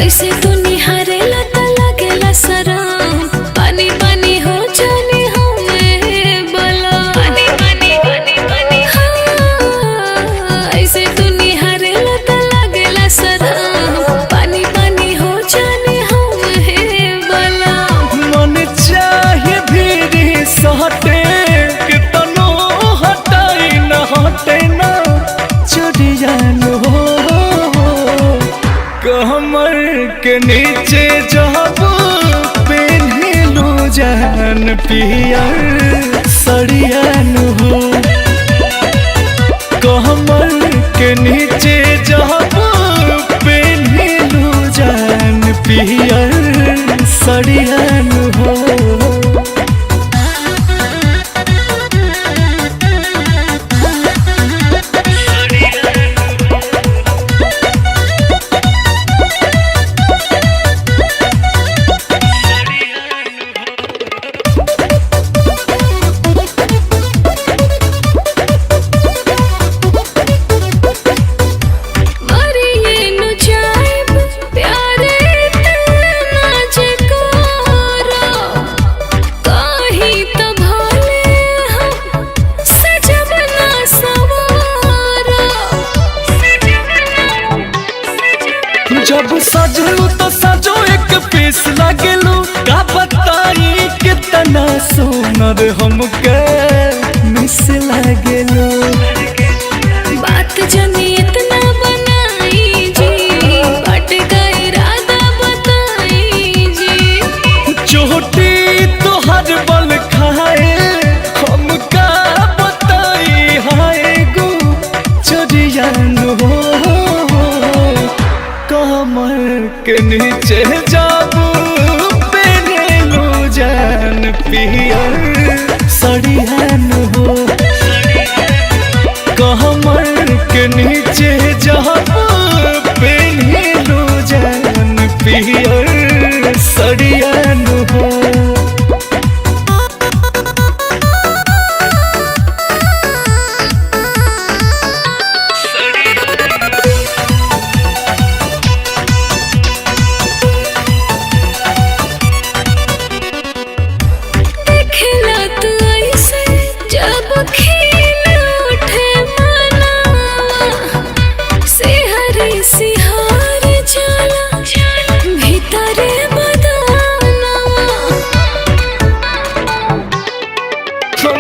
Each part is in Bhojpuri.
ऐसे तू निहारेला त लागेला शरम, पानी पानी हो जाने हमें बला। पानी पानी पानी पानी हाँ, ऐसे तू निहारेला त लागेला शरम, पानी पानी हो जाने हमें बला। मन चाहे भीरी सहटे कि तनो हटाई न हटे न चुड़ियान हो। कमर के नीचे जब पेन्हलू जान पियर सड़ियान हो। कमर के नीचे जब पेन्हलू जान पियर सड़ियान हो। जब सजलू तो सजो एक पीस लगलू, का बताई कितना सुनर हमके मिस लगलू। बात जनी इतना बनाई जी, बाटे का इरादा बताई जी। चोटी तो हर बल खाए हमका बताई हाय गो चरियान हो। कमर के नीचे जाबू पेन्हलू जान पियर सड़ियान हो। कमर के नीचे जाबू पेन्हलू जान पियर सड़ियान हो।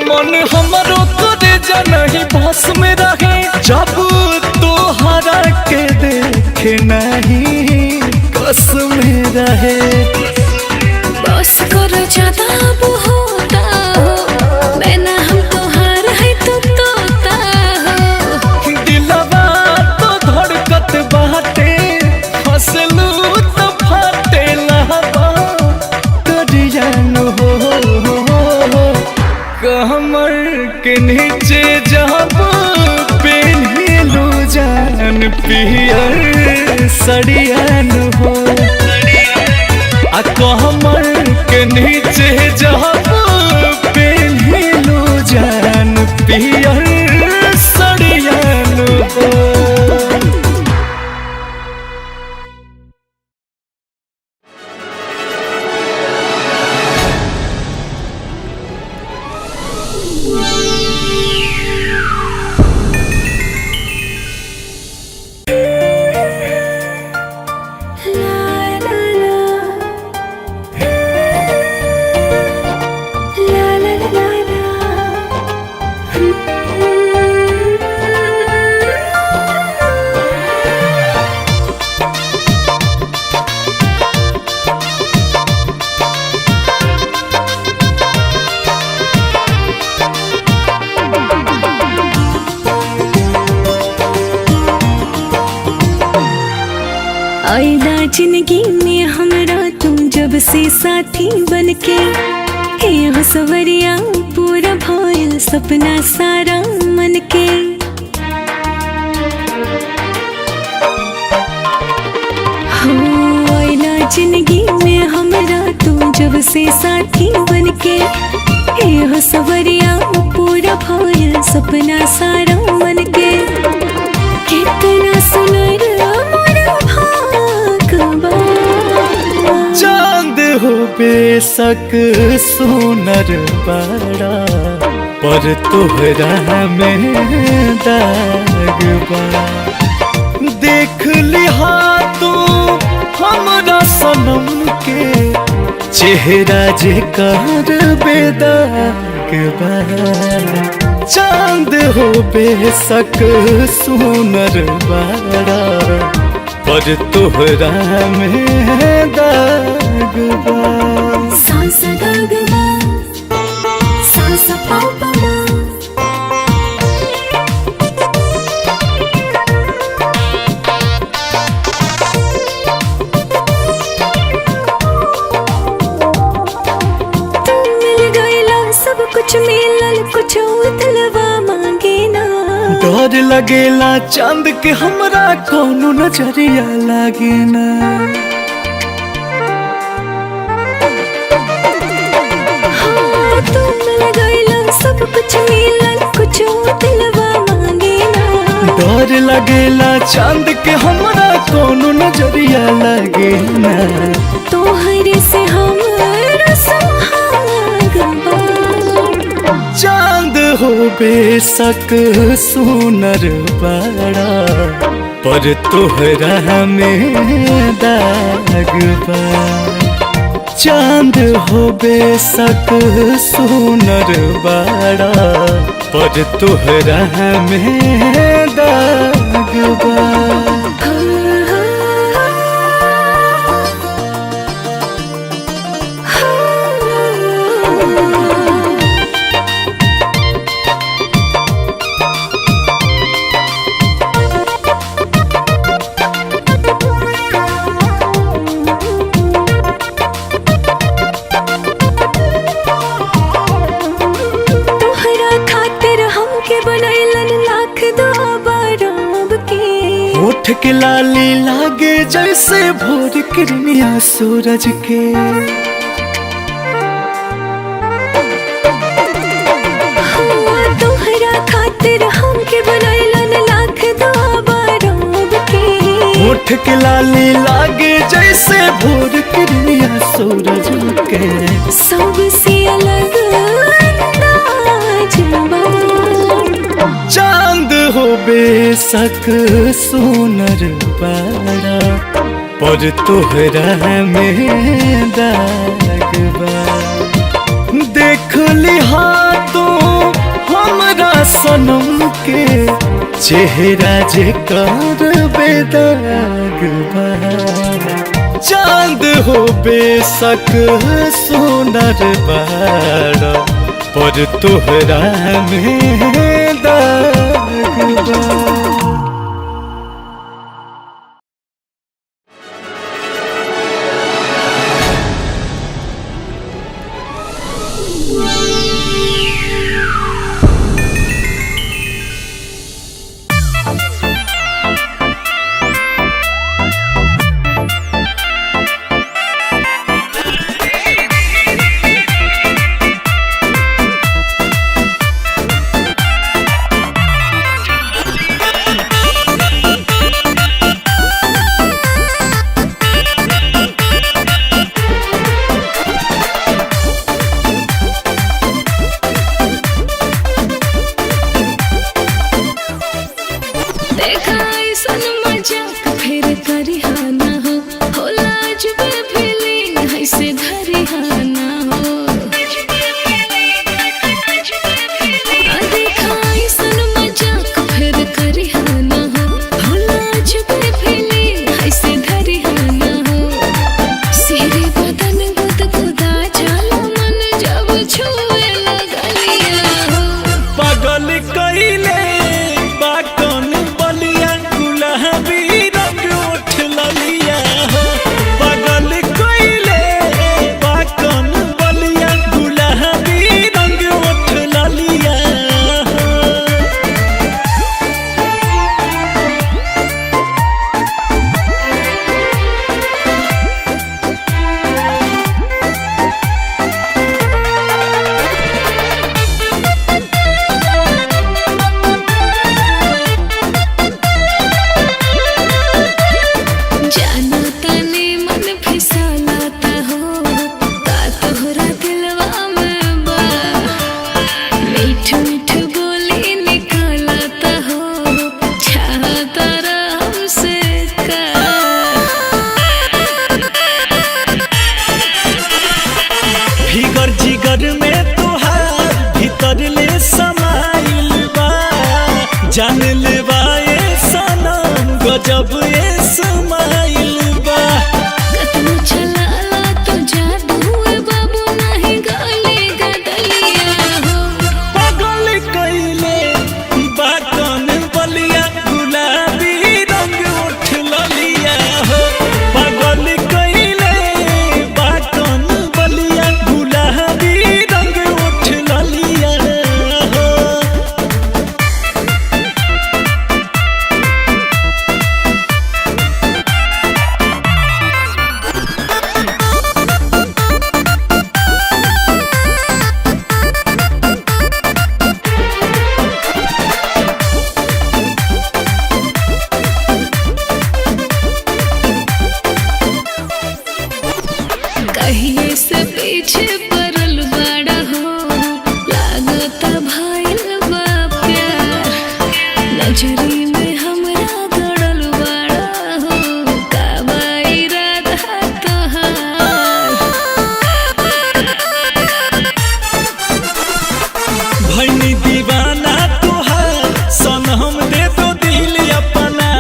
मन हमरो करे जनही बस में रहे, जब तोहरा के देखे नहीं कस में रहे। बस करो ज्यादा अब होता हो, मैं ना हम तोहार है तू तोता हो। दिलवा तो धड़कत बाटे, हंसलू तो फाटे लहबा करियान हो। कमर के नीचे जब पेन्हलू जान पियर सड़ियान हो। आ कमर के नीचे जब पेन्हलू जान पियर सड़ियान हो। आइला जिंदगी में हमरा तुम जब जब से साथी बनके हे सवरिया पूरा भइल सपना सारा मन के। हो आइला जिंदगी में हमरा तू जब से साथी बनके हे सवरिया पूरा भइल सपना सारा मन के। कितना सुनर मोर भागवा चांद हो बेशक सोनर बड़ा पर तोहरा में दाग बा। देख लिहा तू हमरा सनम के चेहरा जे कर बेदाग बा। चांद हो बेशक सोनर बड़ा पर तोहरा में दाग बा। सांस दागवा सांस पापवा तुम मिल गईला सब कुछ मिलल कुछ दिलवा मांगे ना। डर लगेला चांद के हमरा कौनो नजरिया लागे ना। हाँ, तुम मिल गईला सब कुछ मिलल कुछ दिलवा मांगे ना। डर लगेला चांद के हमरा कौनो नजरिया लागे ना। तोहरे से हमरा सुहाग बा। चांद हो बेशक सोनर बड़ा पर तोहरा में दाग बा। चांद हो बेशक सोनर बड़ा पर तोहरा में दाग बा। तोहरा खातिर हमके बनैलन लाख बाराब के। होठ के लाली लागे जैसे भोर किरनिया सूरज के। हाँ, तोहरा खातिर हमके बनैलन लाख बाराब के। होठ के लाली लागे जैसे भोर किरनिया सूरज के। सबसे अलग अंदाज बा। चांद हो बेशक सोनर बड़ा पर तोहरा में दाग बा। देख लिहा तू हमरा सनम के चेहरा जे कर बेदाग बा। चांद हो बेशक सोनर बड़ा पर तोहरा में दाग बा। कहिए से पीछे पड़ल बड़ा हो, लागता भइल बा प्यार। नजरी में हमरा गड़ल बड़ा हो, का बा इरादा तोहार। भइनी दीवाना तोहार सनम दे दो दिल अपना।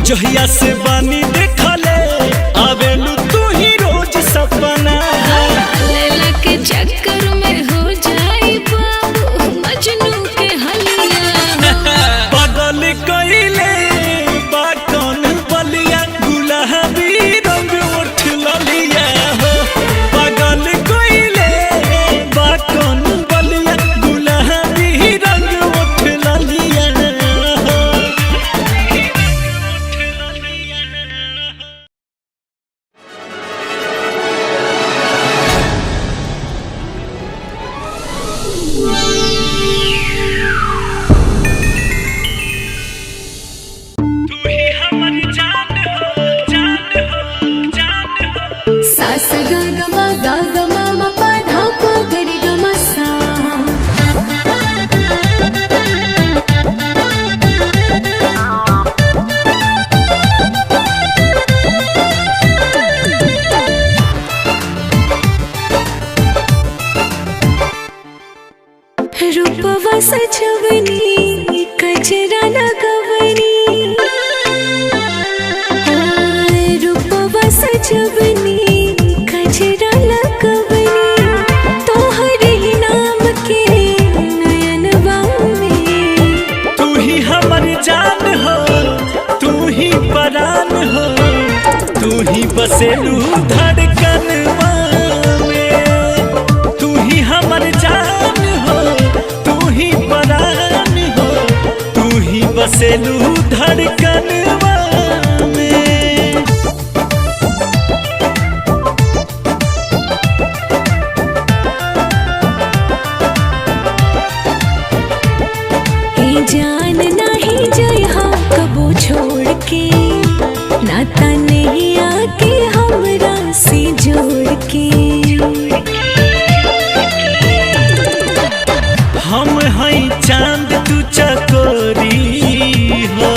जहिया से बानी देखले आवेलू तू ही रोज सपना। लैला के चक्कर में हो जाई बाबू मजनू के हलिया हो। पागल कइले बा कौन बलिया, गुलाबी रंग उठ ललिया हो। पागल कइले बा कौन बलिया, गुलाबी रंग उठ ललिया हो। तू ही हमारी जान हो, जान हो, जान हो। सास गा गा मा गा गा मा मा पा धा पा गा रे गा मा सा। रूपवा सजवनी कजरा लगवनी, रूपवा सजवनी कजरा लगवनी। तोहरे ही नाम के नयनवा में। तू ही हमारी जान हो, तू ही परान हो। तू ही बसेलू धड़कनवा में। तू ही हमारी जान हो, तू ही परान हो। तू ही बसेलू धड़कनवा में। ए जान नहीं जाए हाँ कबो छोड़ के, नाता नहीं आके हमरा से जोड़ के। हम हई चांद तू चकोरी हो,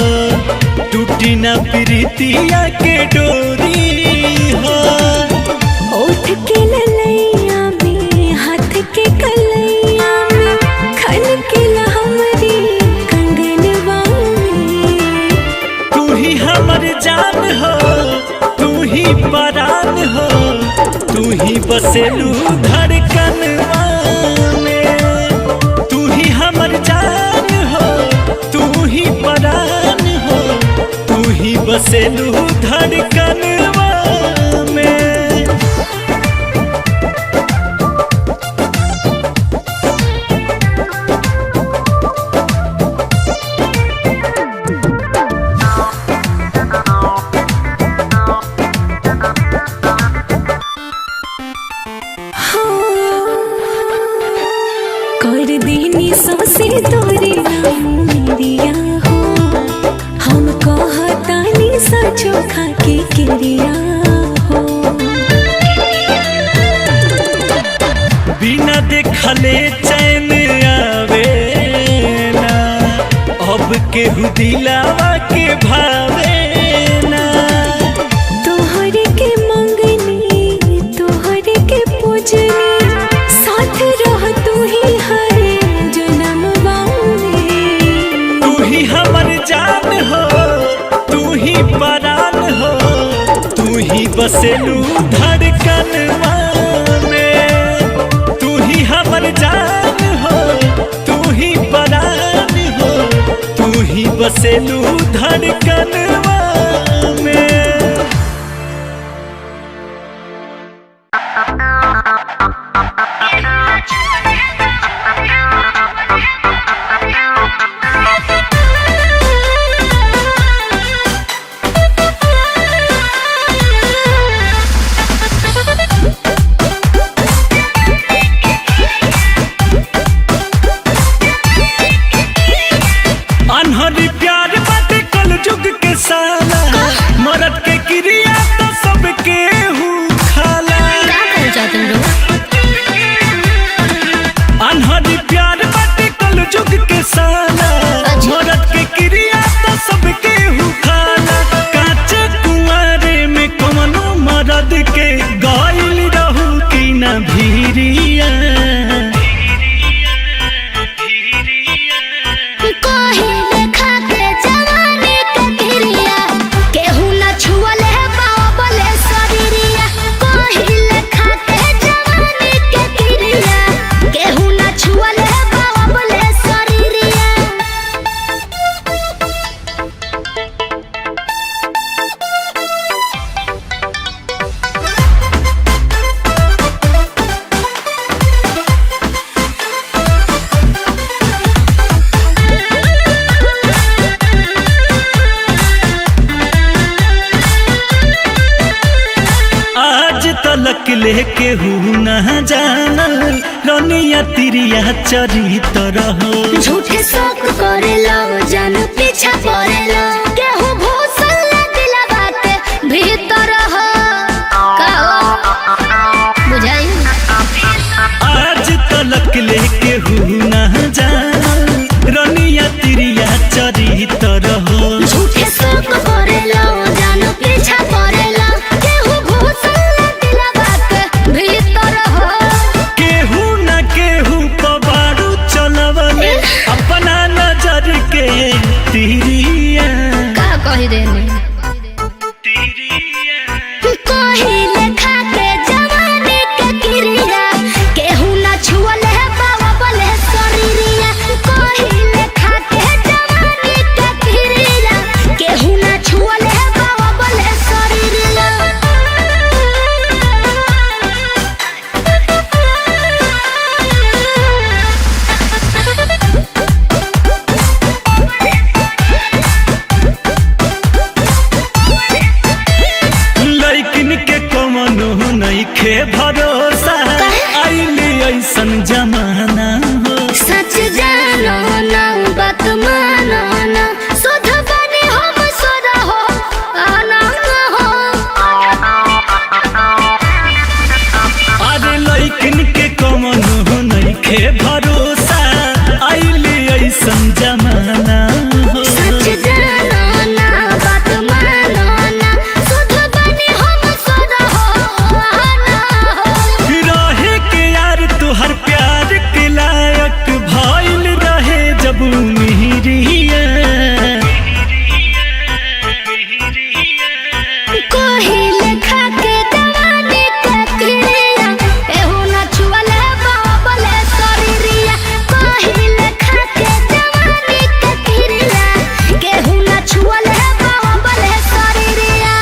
टूटी ना प्रीतिया के डोरी हो। ओठ के ललैया में हाथ के कलैया में, खन के हमरी कंगनवा में। तू ही हमर जान हो, तू ही परान हो। तू ही बसेलू धड़कनवा में। तू ही हमर जान हो, तू ही परान हो। तू ही बसेलू धड़कनवा में। कर देनी सौसे तोरे नाम मेरिया हो, हम कहतानी सचो खाके किरिया हो। बिना देखले चैन आवे ना, अब केहू दिलावा के भावे ना। तोहरे के मंगनी तोहरे के पूजनी, साथ रह तू ही हर जन्मवा में। तू ही हमर जान हो, तू ही परान हो। तू ही बसेलू धड़कनवा में। तू ही हमर जान हो, तू ही परान हो। तू ही बसेलू धड़कनवा में। अनहरी प्यार बाटे कल जुग के साला, मरद के क्रिया तो सबके हु खाला। तलक लेके हूँ न जानल रनिया तिरिया चरित रहो। झूठे शौक करेला जान पीछा पड़ेला केहू भूसल दिला बात भीतर हो बुझाई। आज तलक लेके हूँ न जानल रनिया तिरिया चरित रहो। झूठे शौक करेला जान पीछा पड़ेला केहू भूसल दिला बात भीतर हो। केहू न केहू पबारू चलवले अपना नजर के तिरिया। का कही देने कहिले खाके जवानी के किरिया केहू ना छुअले बाबा बोले शरीरिया। कहिले खाके जवानी के किरिया केहू ना छुअले बाबा बोले शरीरिया। लइकिन के कमनो नइखे भरोसा आइली ऐसन जमाना हो। सच जानो ना बात मानो ना सुध बने हम सुध हो आना हो। अरे लइकिन के कमनो नइखे भरोसा आइली ऐसन जमाना हो। सच जानो ना बात मानो ना सुध बने हम सुध हो आना हो। रहे के यार तुहर प्यार के लायक भइल रहे जब मिहिरिया। कहिले खाके जवानी के किरिया एहू ना छुअले बाबा बोले शरीरिया। कहिले खाके जवानी के किरिया केहू ना छुअले बाबा बोले शरीरिया।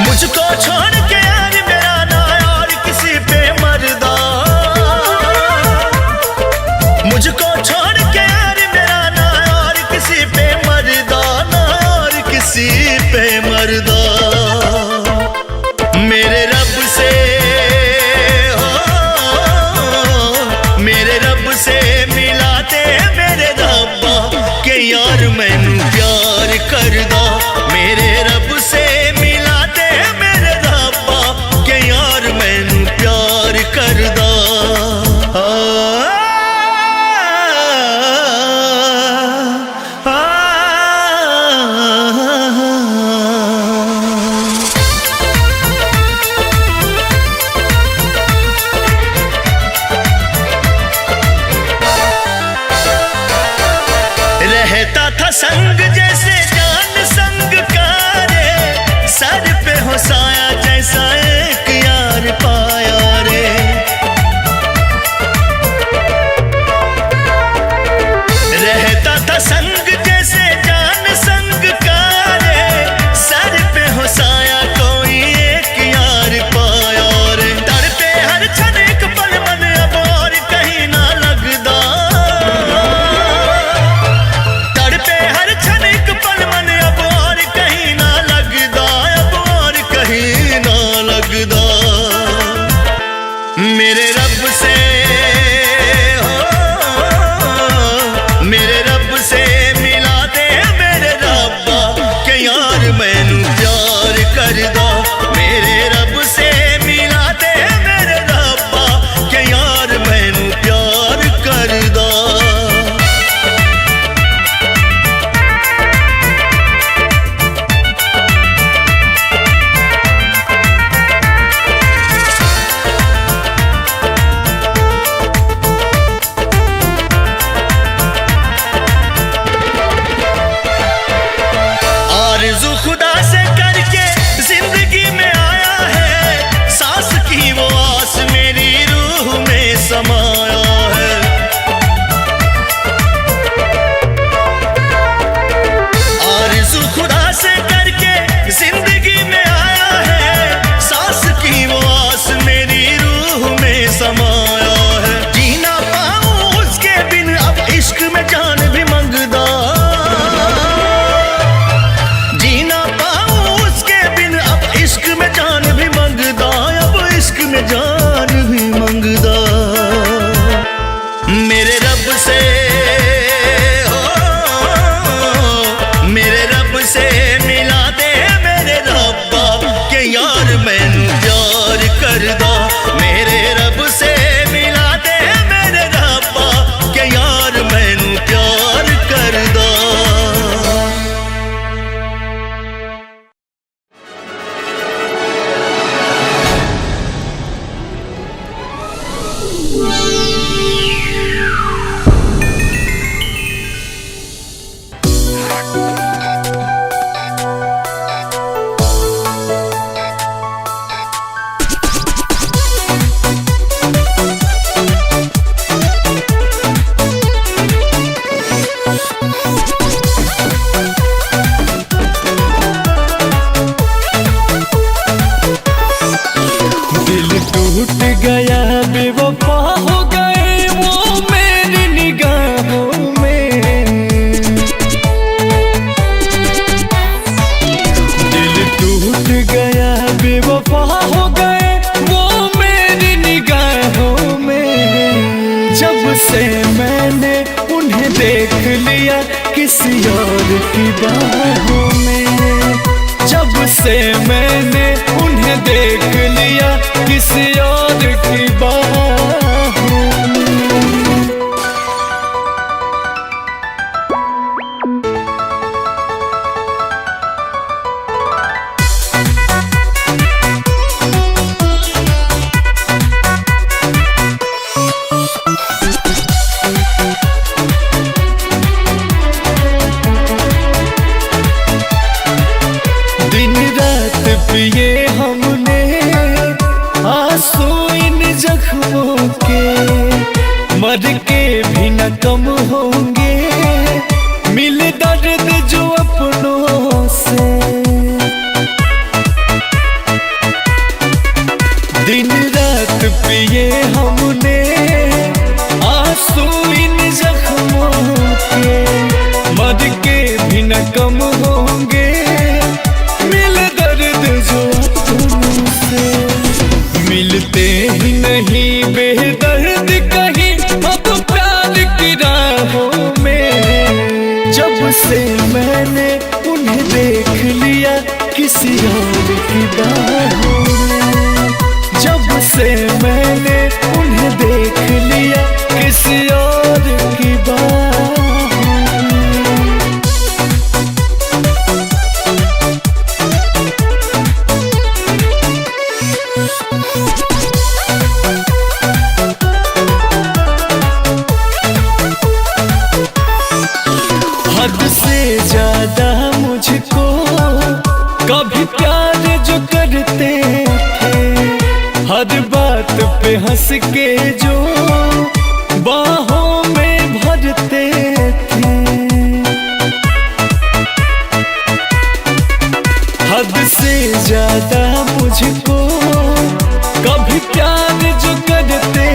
मुझको छोड़ के यार मेरा ना और किसी पे मर्दा। मुझको छोड़ के यार मेरा ना और किसी पे मर्दा ना और किसी पे मर्दा। मेरे रब से हो मेरे रब से मिलाते मेरे रब्बा के यार मैनू प्यार करदा। मेरे रब से मिलाते मेरे रब्बा के यार मैनू प्यार करदा। रहता था संग जैसे जान संग का रे सर पे हो साया जैसा एक यार पाया रे। रहता था संग जैसे जान संग का रे सर पे हो साया कोई एक यार पाया रे। तड़पे हर क्षण एक पल मन अब और कहीं ना लगदा। तड़पे हर क्षण एक पल मन दिल टूट गया बेवफा हो गए वो मेरी निगाहों में। दिल टूट गया बेवफा हो गए वो मेरी निगाहों में। जब से मैंने उन्हें देख लिया किसी और की बाहों में। जब से मैंने उन्हें देख लिया किसी और की बाहों में। दिन रात पिए हमने आंसू इन जख्मों के, मर के भी न कम होंगे मिल दर्द जो अपनों से। दिन रात पिए हमने आंसू इन जख्मों के, मर के भी न कम होंगे मिल दर्द जो अपनों से। मिलते ही नहीं बेदर्द कहीं अब प्यार की राहों में। जब से मैंने उन्हें देख लिया किसी और की बाहों में। जब से मैंने उन्हें देख लिया किसी और की बाहों में। हद से ज्यादा मुझको कभी प्यार जो करते थे, हर बात पे हंस के जो बाहों में भरते थे। हद से ज्यादा मुझको कभी प्यार जो करते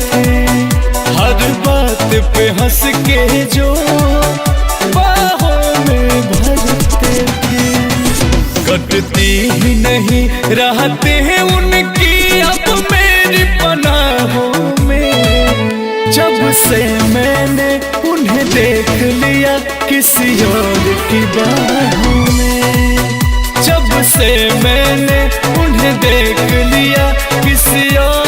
थे, हर बात पे हंस के जो बाहों में भरते थे। कटती ही नहीं रहते हैं उनकी अब मेरी पनाहों में। जब से मैंने उन्हें देख लिया किसी और की बाहों में। जब से मैंने उन्हें देख लिया किसी और